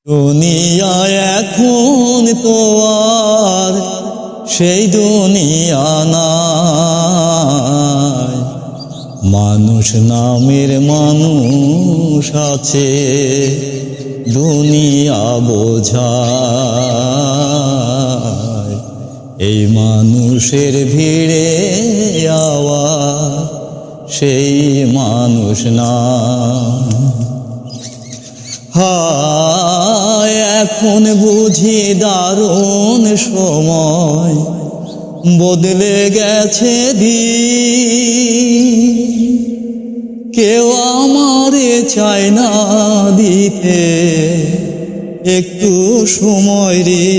দুনিয়া এখন তো আর সেই দুনিয়া নাই। মানুষ নামের মানুষ আছে, দুনিয়া বোঝায়। এই মানুষের ভিড়ে আওয়াজ সেই মানুষ না। হায় এখন বুঝি দারুণ সময়, বদলে গেছে দিন। কেউ আমারে চায় না দিতে একটু সময় রে।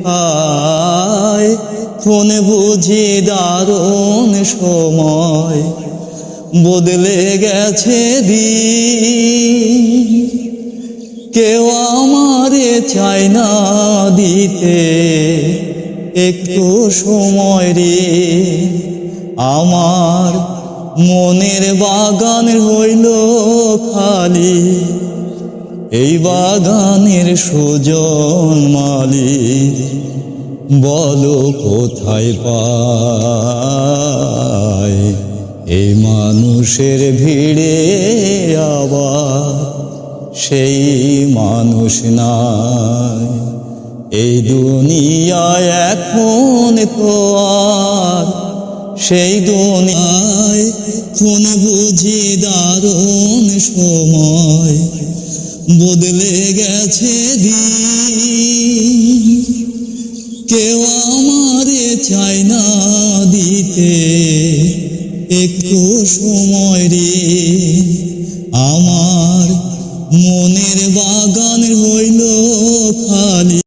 হায় এখন বুঝি দারুণ সময়, বদলে গেছে দিন। কেউ আমারে চায় না দিতে একটু সময় রে। আমার মনের বাগান হইল খালি, এই বাগানের সুজন মালিক বলো কোথায় পায়। এই মানুষের ভিড়ে আবার সেই মানুষ নাই। এই দুনিয়ায় এখন তো আর সেই দুনিয়ায় কোন বুঝি দারুণ সময়, বদলে গেছে দিন। কেউ আমারে চায় না দিতে একটু সময় রে। আমার মনের বাগান হইল খালি।